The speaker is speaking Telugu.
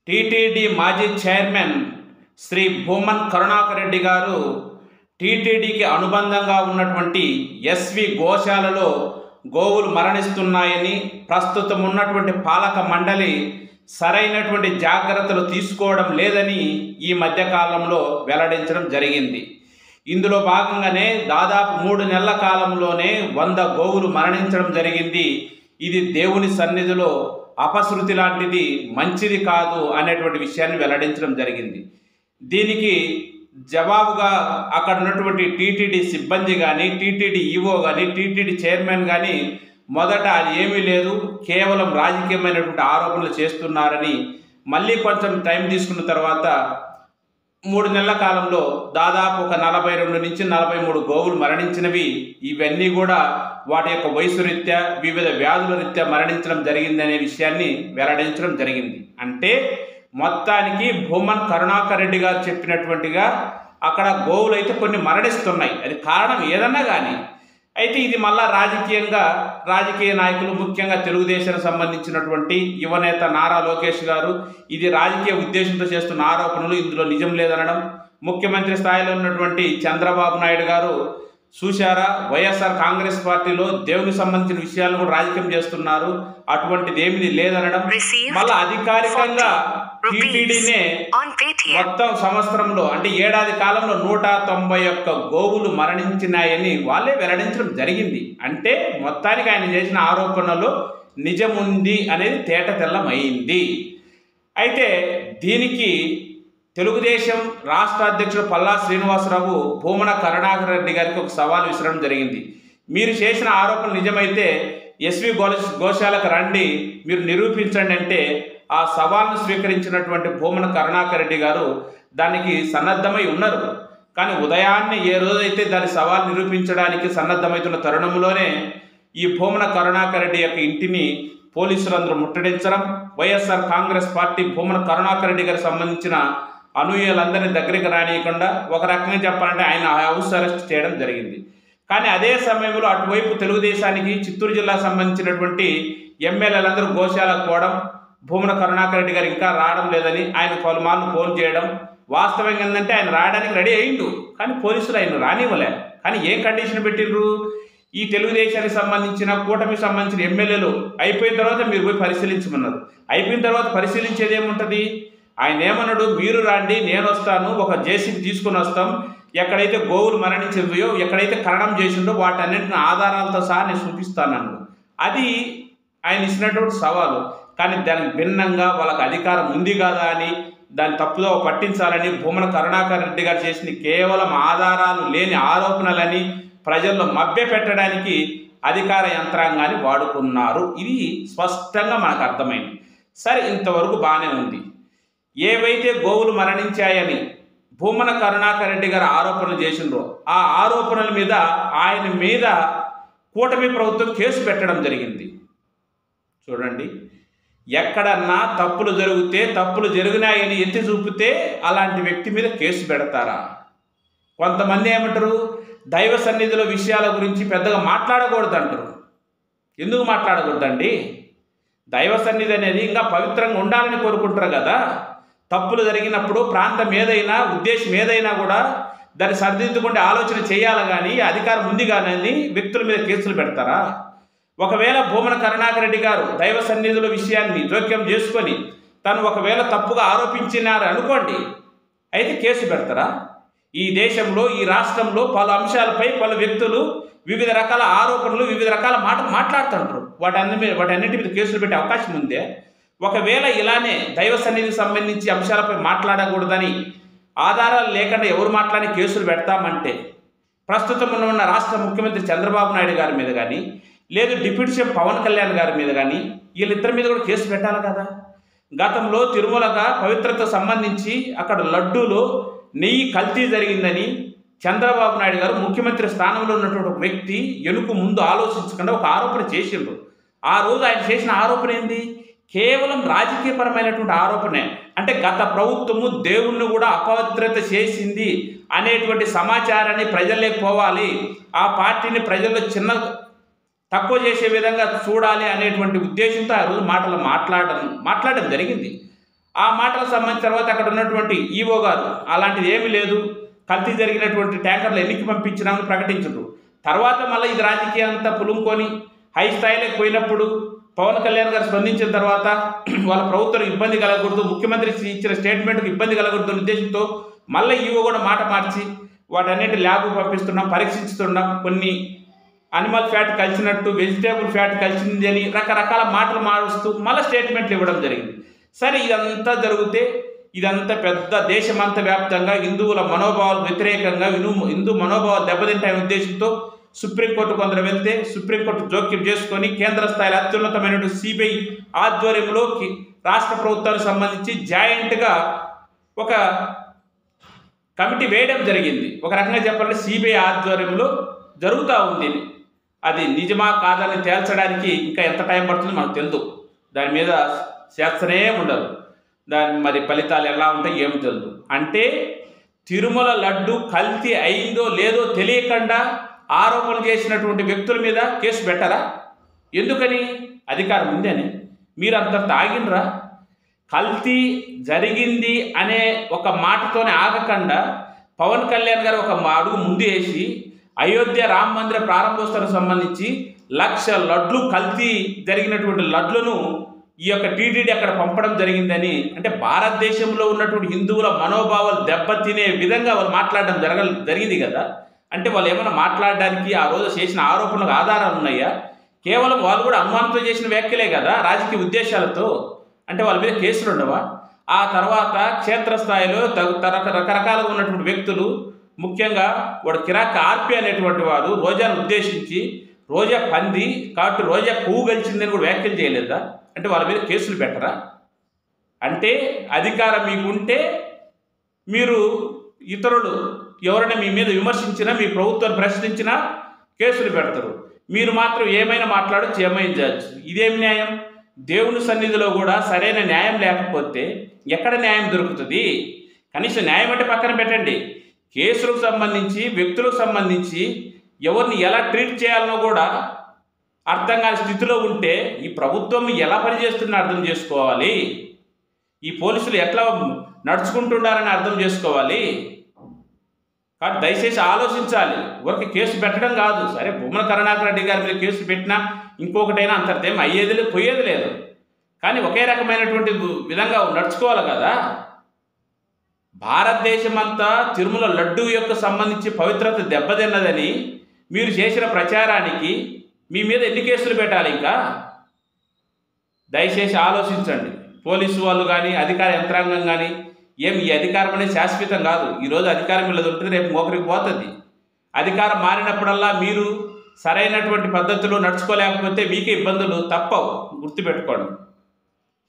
టీటీడీ మాజీ చైర్మన్ శ్రీ భూమన్ కరుణాకర్ రెడ్డి గారు టీటీడీకి అనుబంధంగా ఉన్నటువంటి ఎస్వి గోశాలలో గోవులు మరణిస్తున్నాయని, ప్రస్తుతం ఉన్నటువంటి పాలక మండలి సరైనటువంటి జాగ్రత్తలు తీసుకోవడం లేదని ఈ మధ్యకాలంలో వెల్లడించడం జరిగింది. ఇందులో భాగంగానే దాదాపు 3 నెలల కాలంలోనే 100 గోవులు మరణించడం జరిగింది. ఇది దేవుని సన్నిధిలో అపశృతి లాంటిది, మంచిది కాదు అనేటువంటి విషయాన్ని వెల్లడించడం జరిగింది. దీనికి జవాబుగా అక్కడ ఉన్నటువంటి టీటీడీ సిబ్బంది కానీ, టీటీడీ ఈవో కానీ, టీటీడీ చైర్మన్ కానీ మొదట అది ఏమీ లేదు, కేవలం రాజకీయమైనటువంటి ఆరోపణలు చేస్తున్నారని మళ్ళీ కొంచెం టైం తీసుకున్న తర్వాత 3 నెలల కాలంలో దాదాపు ఒక 42 నుంచి 43 గోవులు మరణించినవి. ఇవన్నీ కూడా వాటి యొక్క వయసు రీత్యా, వివిధ వ్యాధుల రీత్యా మరణించడం జరిగిందనే విషయాన్ని వెల్లడించడం జరిగింది. అంటే మొత్తానికి భూమన్ కరుణాకర్ రెడ్డి గారు చెప్పినటువంటిగా అక్కడ గోవులు అయితే కొన్ని మరణిస్తున్నాయి. అది కారణం ఏదన్నా కానీ అయితే ఇది మళ్ళా రాజకీయ నాయకులు, ముఖ్యంగా తెలుగుదేశానికి సంబంధించినటువంటి యువనేత నారా లోకేష్ గారు ఇది రాజకీయ ఉద్దేశంతో చేస్తున్న ఆరోపణలు, ఇందులో నిజం లేదనడం, ముఖ్యమంత్రి స్థాయిలో ఉన్నటువంటి చంద్రబాబు నాయుడు గారు చూశారా వైఎస్ఆర్ కాంగ్రెస్ పార్టీలో దేవునికి సంబంధించిన విషయాలను కూడా రాజకీయం చేస్తున్నారు, అటువంటిది ఏమీ లేదనడం, మళ్ళీ అధికారికంగా టీటీడీనే మొత్తం సంవత్సరంలో అంటే ఏడాది కాలంలో 191 గోవులు మరణించినాయని వాళ్ళే వెల్లడించడం జరిగింది. అంటే మొత్తానికి ఆయన చేసిన ఆరోపణలో నిజం ఉంది అనేది తేట తెల్లమైంది. అయితే దీనికి తెలుగుదేశం రాష్ట్ర అధ్యక్షుడు పల్లా శ్రీనివాసరావు భూమన కరుణాకర్ రెడ్డి గారికి ఒక సవాల్ విసరడం జరిగింది. మీరు చేసిన ఆరోపణ నిజమైతే ఎస్వి గోశాలకు రండి, మీరు నిరూపించండి అంటే ఆ సవాల్ను స్వీకరించినటువంటి భూమన కరుణాకర్ రెడ్డి గారు దానికి సన్నద్ధమై ఉన్నారు. కానీ ఉదయాన్నే ఏ రోజైతే దాని సవాల్ నిరూపించడానికి సన్నద్ధమవుతున్న తరుణంలోనే ఈ భూమన కరుణాకర్ రెడ్డి యొక్క ఇంటిని పోలీసులందరూ ముట్టడించడం, వైఎస్ఆర్ కాంగ్రెస్ పార్టీ భూమన కరుణాకర్ రెడ్డి గారికి సంబంధించిన అనుయాయులందరినీ దగ్గరికి రానియకుండా ఒక రకంగా చెప్పాలంటే ఆయన హౌస్ అరెస్ట్ చేయడం జరిగింది. కానీ అదే సమయంలో అటువైపు తెలుగుదేశానికి చిత్తూరు జిల్లాకు సంబంధించినటువంటి ఎమ్మెల్యేలందరూ గోశాలకు పోవడం, భూమన కరుణాకర్ రెడ్డి గారు ఇంకా రావడం లేదని ఆయన పలుమార్లు ఫోన్ చేయడం. వాస్తవంగా ఏంటంటే ఆయన రావడానికి రెడీ అయిండు, కానీ పోలీసులు ఆయన రానివ్వలే. కానీ ఏం కండిషన్ పెట్టిండ్రు, ఈ తెలుగుదేశానికి సంబంధించిన కూటమికి సంబంధించిన ఎమ్మెల్యేలు అయిపోయిన తర్వాత మీరు పోయి పరిశీలించమన్నారు. అయిపోయిన తర్వాత పరిశీలించేది ఏముంటుంది, ఆయన ఏమన్నాడు, మీరు రండి నేను వస్తాను, ఒక జేసీబీ తీసుకుని వస్తాం, ఎక్కడైతే గోవులు మరణించిందో, ఎక్కడైతే ఖననం చేసిండో వాటన్నింటిని ఆధారాలతో సహా నేను చూపిస్తానన్నాడు. అది ఆయన ఇచ్చినటువంటి సవాలు. కానీ దానికి భిన్నంగా వాళ్ళకి అధికారం ఉంది కదా అని దాన్ని తప్పుదో పట్టించాలని భూమన కరుణాకర్ రెడ్డి గారు చేసింది కేవలం ఆధారాలు లేని ఆరోపణలని ప్రజల్లో మభ్య పెట్టడానికి అధికార యంత్రాంగాన్ని వాడుకున్నారు. ఇది స్పష్టంగా మనకు అర్థమైంది. సరే, ఇంతవరకు బాగానే ఉంది. ఏవైతే గోవులు మరణించాయని భూమన కరుణాకర్ రెడ్డి గారు ఆరోపణలు చేసిండ్రో ఆ ఆరోపణల మీద ఆయన మీద కూటమి ప్రభుత్వం కేసు పెట్టడం జరిగింది. చూడండి, ఎక్కడన్నా తప్పులు జరిగినాయని ఎత్తి చూపితే అలాంటి వ్యక్తి మీద కేసు పెడతారా? కొంతమంది ఏమంటారు, దైవ సన్నిధిలో విషయాల గురించి పెద్దగా మాట్లాడకూడదు అంటారు. ఎందుకు మాట్లాడకూడదండి? దైవ సన్నిధి అనేది ఇంకా పవిత్రంగా ఉండాలని కోరుకుంటారు కదా. తప్పులు జరిగినప్పుడు ప్రాంతం ఏదైనా, ఉద్దేశం ఏదైనా కూడా దాన్ని సరిదిద్దుకుంటే ఆలోచన చేయాలి, కానీ అధికారం ఉంది కానీ వ్యక్తుల మీద కేసులు పెడతారా? ఒకవేళ భూమన కరుణాకర్ రెడ్డి గారు దైవ సన్నిధుల విషయాన్ని జోక్యం చేసుకొని తను ఒకవేళ తప్పుగా ఆరోపించినారు అనుకోండి, అయితే కేసు పెడతారా? ఈ దేశంలో, ఈ రాష్ట్రంలో పలు అంశాలపై పలు వ్యక్తులు వివిధ రకాల ఆరోపణలు, వివిధ రకాల మాటలు మాట్లాడుతుంటారు. వాటన్నిటి మీద కేసులు పెట్టే అవకాశం ఉందే? ఒకవేళ ఇలానే దైవ సన్నిధికి సంబంధించి అంశాలపై మాట్లాడకూడదని ఆధారాలు లేకుండా ఎవరు మాట్లాడి కేసులు పెడతామంటే ప్రస్తుతం ఉన్న రాష్ట్ర ముఖ్యమంత్రి చంద్రబాబు నాయుడు గారి మీద కానీ, లేదు డిప్యూటీ సీఎం పవన్ కళ్యాణ్ గారి మీద కానీ, వీళ్ళిద్దరి మీద కూడా కేసు పెట్టాలి కదా. గతంలో తిరుమలగా పవిత్రతకు సంబంధించి అక్కడ లడ్డూలో నెయ్యి కల్తీ జరిగిందని చంద్రబాబు నాయుడు గారు ముఖ్యమంత్రి స్థానంలో ఉన్నటువంటి ఒక వ్యక్తి ఎనుకు ముందు ఆలోచించకుండా ఒక ఆరోపణ చేసిండ్రు. ఆ రోజు ఆయన చేసిన ఆరోపణ ఏంది? కేవలం రాజకీయపరమైనటువంటి ఆరోపణే. అంటే గత ప్రభుత్వము దేవుణ్ణి కూడా అపవిత్రత చేసింది అనేటువంటి సమాచారాన్ని ప్రజల్లోకి పోవాలి, ఆ పార్టీని ప్రజల్లో తక్కువ చేసే విధంగా చూడాలి అనేటువంటి ఉద్దేశంతో ఆ రోజు మాట్లాడడం జరిగింది. ఆ మాటలకు సంబంధించిన తర్వాత అక్కడ ఉన్నటువంటి ఈవో గారు అలాంటిది ఏమీ లేదు, కల్తీ జరిగినటువంటి ట్యాంకర్లు ఎన్నికి పంపించినామని ప్రకటించరు. తర్వాత మళ్ళీ ఇది రాజకీయం అంతా పులుముకొని హై స్థాయిలోకి పోయినప్పుడు పవన్ కళ్యాణ్ గారు స్పందించిన తర్వాత వాళ్ళ ప్రభుత్వం ఇబ్బంది కలగకూడదు, ముఖ్యమంత్రి ఇచ్చిన స్టేట్మెంట్కి ఇబ్బంది కలగకూడదు ఉద్దేశంతో మళ్ళీ ఈవో కూడా మాట మార్చి వాటన్నిటి ల్యాబ్ పంపిస్తున్నాం, పరీక్షిస్తున్నాం, కొన్ని అనిమల్ ఫ్యాట్ కలిసినట్టు వెజిటేబుల్ ఫ్యాట్ కలిసింది అని రకరకాల మాటలు మారుస్తూ మళ్ళీ స్టేట్మెంట్లు ఇవ్వడం జరిగింది. సరే, ఇదంతా జరిగితే ఇదంతా పెద్ద దేశమంతా వ్యాప్తంగా హిందువుల మనోభావాలకు వ్యతిరేకంగా హిందూ మనోభావాలు దెబ్బతింటాయనే ఉద్దేశంతో సుప్రీంకోర్టు కొందరు వెళ్తే సుప్రీంకోర్టు జోక్యం చేసుకొని కేంద్ర స్థాయిలో అత్యున్నతమైన సిబిఐ ఆధ్వర్యంలో రాష్ట్ర ప్రభుత్వానికి సంబంధించి జాయింట్గా ఒక కమిటీ వేయడం జరిగింది. ఒక రకంగా చెప్పాలంటే సిబిఐ ఆధ్వర్యంలో జరుగుతూ ఉంది. అది నిజమా కాదని తేల్చడానికి ఇంకా ఎంత టైం పడుతుందో మనకు తెలియదు. దాని మీద శాస్త్రమే ఉండదు. దాని మరి ఫలితాలు ఎలా ఉంటాయి ఏమి తెలియదు. అంటే తిరుమల లడ్డు కల్తీ అయిందో లేదో తెలియకుండా ఆరోపణ చేసినటువంటి వ్యక్తుల మీద కేసు పెట్టరా? ఎందుకని? అధికారం ఉందని. మీరు అంత తాగినరా? కల్తీ జరిగింది అనే ఒక మాటతోనే ఆగకుండా పవన్ కళ్యాణ్ గారు ఒక అడుగు ముందు వేసి అయోధ్య రామ మందిర ప్రారంభోత్సవానికి సంబంధించి 1,00,000 లడ్లు కల్తీ జరిగినటువంటి లడ్లను ఈ యొక్క టీటీడీ అక్కడ పంపడం జరిగిందని, అంటే భారతదేశంలో ఉన్నటువంటి హిందువుల మనోభావాలు దెబ్బతినే విధంగా వాళ్ళు మాట్లాడడం జరిగింది కదా. అంటే వాళ్ళు ఏమైనా మాట్లాడడానికి ఆ రోజు చేసిన ఆరోపణలకు ఆధారాలు ఉన్నాయా? కేవలం వాళ్ళు కూడా అనుమానంతో చేసిన వ్యాఖ్యలే కదా, రాజకీయ ఉద్దేశాలతో. అంటే వాళ్ళ మీద కేసులు ఉండవా? ఆ తర్వాత క్షేత్రస్థాయిలో రకరకాలుగా ఉన్నటువంటి వ్యక్తులు, ముఖ్యంగా వాడు కిరాక్ ఆర్పి అనేటువంటి వాడు రోజాను ఉద్దేశించి రోజా పంది కాబట్టి రోజా పువ్వు గెలిచిందని కూడా వ్యాఖ్యలు చేయలేదా? అంటే వాళ్ళ మీద కేసులు పెట్టరా? అంటే అధికారం మీకుంటే మీరు ఇతరులు ఎవరైనా మీ మీద విమర్శించినా, మీ ప్రభుత్వాన్ని ప్రశ్నించినా కేసులు పెడతారు. మీరు మాత్రం ఏమైనా మాట్లాడచ్చు, ఏమైనా చేయొచ్చు. ఇదేమి న్యాయం? దేవుని సన్నిధిలో కూడా సరైన న్యాయం లేకపోతే ఎక్కడ న్యాయం దొరుకుతుంది? కనీసం న్యాయం అంటే పక్కన పెట్టండి, కేసులకు సంబంధించి వ్యక్తులకు సంబంధించి ఎవరిని ఎలా ట్రీట్ చేయాలనో కూడా అర్థం కాని స్థితిలో ఉంటే ఈ ప్రభుత్వం ఎలా పనిచేస్తుందని అర్థం చేసుకోవాలి. ఈ పోలీసులు ఎట్లా నడుచుకుంటున్నారని అర్థం చేసుకోవాలి. కాబట్టి దయచేసి ఆలోచించాలి. ఊరికి కేసు పెట్టడం కాదు. సరే, భూమన కరుణాకర్ రెడ్డి గారి మీద కేసు పెట్టినా ఇంకొకటైనా అంతర్దేం అయ్యేది లేదు, పోయేది లేదు. కానీ ఒకే రకమైనటువంటి విధంగా నడుచుకోవాలి కదా. భారతదేశం అంతా తిరుమల లడ్డు యొక్క సంబంధించి పవిత్రత దెబ్బతిన్నదని మీరు చేసిన ప్రచారానికి మీ మీద ఎన్ని కేసులు పెట్టాలి? ఇంకా దయచేసి ఆలోచించండి. పోలీసు వాళ్ళు కానీ అధికార యంత్రాంగం కానీ ఈ అధికారం అనేది శాశ్వతం కాదు. ఈరోజు అధికారం ఇలా దొరుకుతుంది, రేపు ఒకరికి పోతుంది. అధికారం మారినప్పుడల్లా మీరు సరైనటువంటి పద్ధతిలో నడుచుకోలేకపోతే మీకే ఇబ్బందులు తప్పవు, గుర్తుపెట్టుకోండి.